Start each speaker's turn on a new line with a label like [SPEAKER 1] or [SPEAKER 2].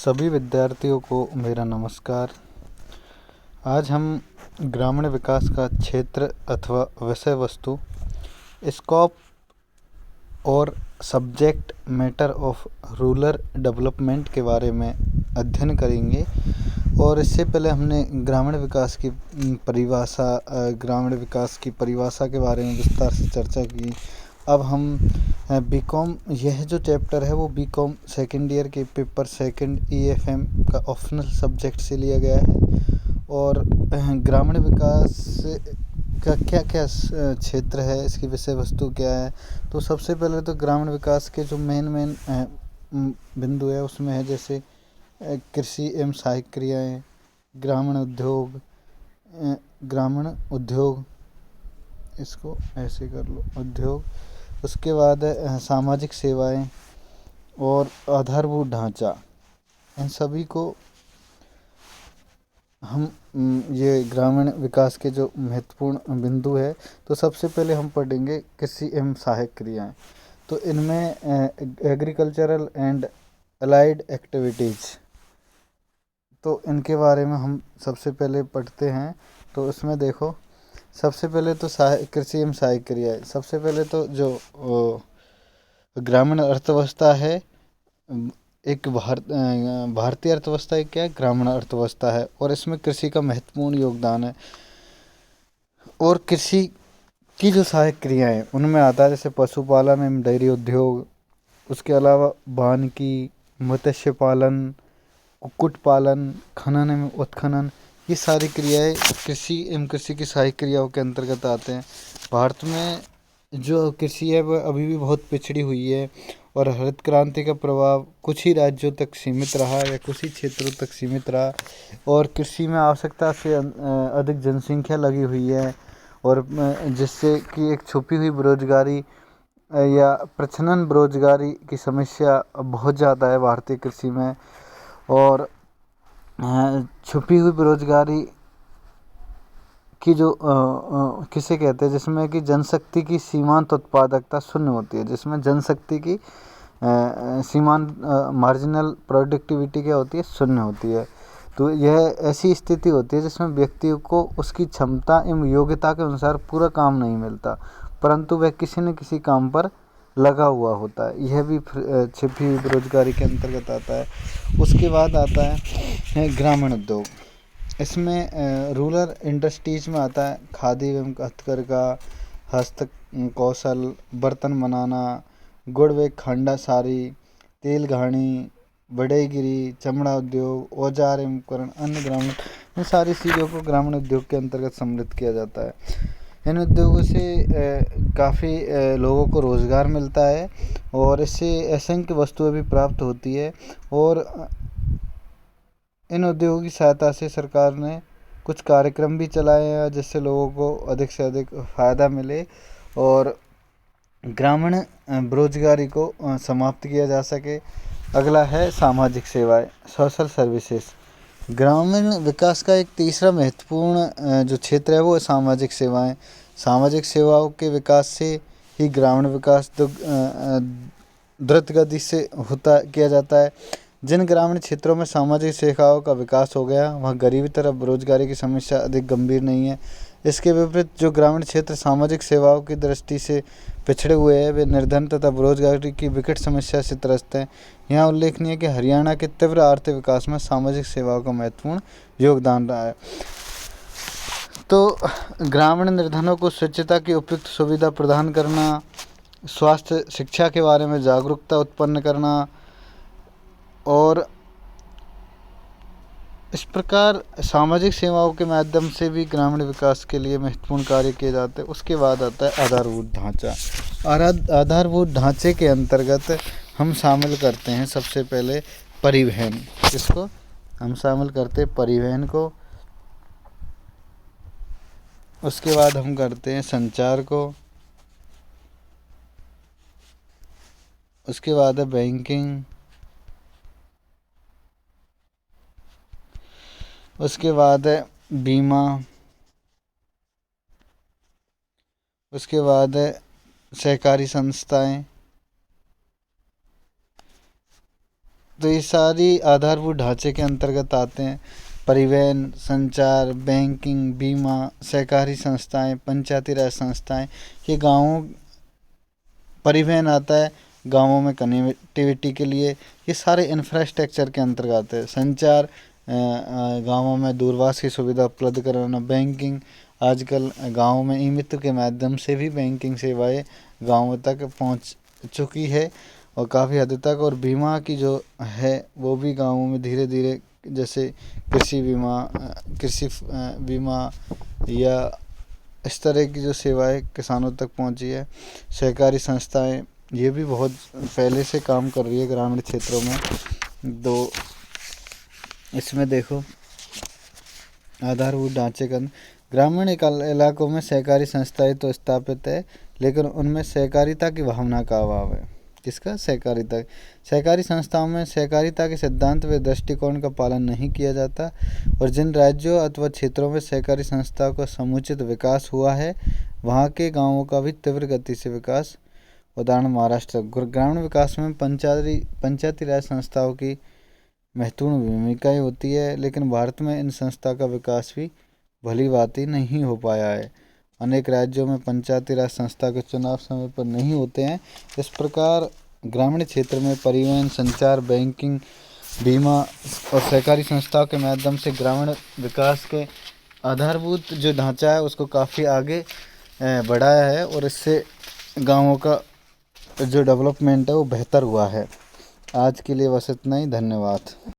[SPEAKER 1] सभी विद्यार्थियों को मेरा नमस्कार। आज हम ग्रामीण विकास का क्षेत्र अथवा विषय वस्तु, स्कोप और subject matter of rural development के बारे में अध्ययन करेंगे। और इससे पहले हमने ग्रामीण विकास की परिभाषा के बारे में विस्तार से चर्चा की। अब हम बीकॉम, यह जो चैप्टर है वो बीकॉम सेकेंड ईयर के पेपर सेकंड EFM का ऑप्शनल सब्जेक्ट से लिया गया है। और ग्रामीण विकास का क्या क्या क्षेत्र है, इसकी विषय वस्तु क्या है। तो सबसे पहले तो ग्रामीण विकास के जो मेन बिंदु है उसमें है जैसे कृषि एवं सहायक क्रियाएँ, ग्रामीण उद्योग, इसको ऐसे कर लो, उद्योग। उसके बाद है सामाजिक सेवाएं और आधारभूत ढांचा। इन सभी को हम ये ग्रामीण विकास के जो महत्वपूर्ण बिंदु है, तो सबसे पहले हम पढ़ेंगे कृषि एवं सहायक क्रियाएं। तो इनमें एग्रीकल्चरल एंड अलाइड एक्टिविटीज़, तो इनके बारे में हम सबसे पहले पढ़ते हैं। तो उसमें देखो, सबसे पहले तो कृषि एवं सहायक क्रियाएं। सबसे पहले तो जो ग्रामीण अर्थव्यवस्था है, एक भारतीय अर्थव्यवस्था एक क्या है, ग्रामीण अर्थव्यवस्था है, और इसमें कृषि का महत्वपूर्ण योगदान है। और कृषि की जो सहायक क्रियाएं उनमें आता है जैसे पशुपालन एवं डेयरी उद्योग, उसके अलावा वानिकी, मत्स्य पालन, कुक्कुट पालन, खनन एवं उत्खनन। ये सारी क्रियाएं कृषि एवं कृषि की सहायक क्रियाओं के अंतर्गत आते हैं। भारत में जो कृषि है वह अभी भी बहुत पिछड़ी हुई है, और हरित क्रांति का प्रभाव कुछ ही राज्यों तक सीमित रहा या कुछ ही क्षेत्रों तक सीमित रहा। और कृषि में आवश्यकता से अधिक जनसंख्या लगी हुई है, और जिससे कि एक छुपी हुई बेरोजगारी या प्रच्छन्न बेरोजगारी की समस्या बहुत ज़्यादा है भारतीय कृषि में। और छुपी हुई बेरोजगारी की जो किसे कहते हैं, जिसमें कि जनशक्ति की सीमांत उत्पादकता शून्य होती है, जिसमें जनशक्ति की सीमांत मार्जिनल प्रोडक्टिविटी क्या होती है, शून्य होती है। तो यह ऐसी स्थिति होती है जिसमें व्यक्ति को उसकी क्षमता एवं योग्यता के अनुसार पूरा काम नहीं मिलता, परंतु वह किसी न किसी काम पर लगा हुआ होता है। यह भी छिपी हुई बेरोजगारी के अंतर्गत आता है। उसके बाद आता है ग्रामीण उद्योग। इसमें रूरल इंडस्ट्रीज में आता है खादी एवं हथकरघा, हस्त कौशल, बर्तन बनाना, गुड़ व खांडा सारी, तेल घानी, बढ़ईगिरी, चमड़ा उद्योग, औजार एवं उपकरण, अन्य ग्रामीण, इन सारी चीज़ों को ग्रामीण उद्योग के अंतर्गत सम्मिलित किया जाता है। इन उद्योगों से काफ़ी लोगों को रोज़गार मिलता है, और इससे असंख्य वस्तुएं भी प्राप्त होती है। और इन उद्योगों की सहायता से सरकार ने कुछ कार्यक्रम भी चलाए हैं जिससे लोगों को अधिक से अधिक फ़ायदा मिले और ग्रामीण बेरोजगारी को समाप्त किया जा सके। अगला है सामाजिक सेवाएं, सोशल सर्विसेज। ग्रामीण विकास का एक तीसरा महत्वपूर्ण जो क्षेत्र है वो है सामाजिक सेवाएं। सामाजिक सेवाओं के विकास से ही ग्रामीण विकास द्रुत गति से किया जाता है। जिन ग्रामीण क्षेत्रों में सामाजिक सेवाओं का विकास हो गया वहाँ गरीबी तथा बेरोजगारी की समस्या अधिक गंभीर नहीं है। इसके विपरीत जो ग्रामीण क्षेत्र सामाजिक सेवाओं की दृष्टि से पिछड़े हुए हैं वे निर्धन तथा बेरोजगारी की विकट समस्या से त्रस्त हैं। यहाँ उल्लेखनीय है कि हरियाणा के तीव्र आर्थिक विकास में सामाजिक सेवाओं का महत्वपूर्ण योगदान रहा है। तो ग्रामीण निर्धनों को स्वच्छता की उपयुक्त सुविधा प्रदान करना, स्वास्थ्य शिक्षा के बारे में जागरूकता उत्पन्न करना, और इस प्रकार सामाजिक सेवाओं के माध्यम से भी ग्रामीण विकास के लिए महत्वपूर्ण कार्य किए जाते हैं। उसके बाद आता है आधारभूत ढांचा। आधारभूत ढांचे के अंतर्गत हम शामिल करते हैं सबसे पहले परिवहन। इसको हम शामिल करते हैं परिवहन को। उसके बाद हम करते हैं संचार को। उसके बाद है बैंकिंग। उसके बाद है बीमा। उसके बाद है सहकारी संस्थाएं। तो ये सारी आधारभूत ढांचे के अंतर्गत आते हैं। परिवहन, संचार, बैंकिंग, बीमा, सहकारी संस्थाएं, पंचायती राज संस्थाएं, ये गाँवों, परिवहन आता है गाँवों में कनेक्टिविटी के लिए, ये सारे इंफ्रास्ट्रक्चर के अंतर्गत है। संचार, गाँवों में दूरभाष की सुविधा उपलब्ध कराना। बैंकिंग, आजकल गाँव में ई मित्र के माध्यम से भी बैंकिंग सेवाएं गाँवों तक पहुंच चुकी है और काफ़ी हद तक। और बीमा की जो है वो भी गाँवों में धीरे धीरे, जैसे कृषि बीमा, कृषि बीमा या इस तरह की जो सेवाएं किसानों तक पहुंची है। सहकारी संस्थाएं ये भी बहुत पहले से काम कर रही है ग्रामीण क्षेत्रों में। तो इसमें देखो आधारभूत ढांचे का, ग्रामीण इलाकों में सहकारी संस्थाएं तो स्थापित है, लेकिन उनमें सहकारिता की भावना का अभाव है। किसका? सहकारिता। सहकारी संस्थाओं में सहकारिता के सिद्धांत व दृष्टिकोण का पालन नहीं किया जाता। और जिन राज्यों अथवा क्षेत्रों में सहकारी संस्थाओं का समुचित विकास हुआ है, वहाँ के गाँवों का भी तीव्र गति से विकास। उदाहरण महाराष्ट्र। ग्रामीण विकास में पंचायती राज संस्थाओं की महत्वपूर्ण भूमिकाएँ होती है, लेकिन भारत में इन संस्था का विकास भी भली भांति नहीं हो पाया है। अनेक राज्यों में पंचायती राज संस्था के चुनाव समय पर नहीं होते हैं। इस प्रकार ग्रामीण क्षेत्र में परिवहन, संचार, बैंकिंग, बीमा और सहकारी संस्थाओं के माध्यम से ग्रामीण विकास के आधारभूत जो ढांचा है उसको काफ़ी आगे बढ़ाया है और इससे गाँवों का जो डेवलपमेंट है वो बेहतर हुआ है। आज के लिए बस इतना ही। धन्यवाद।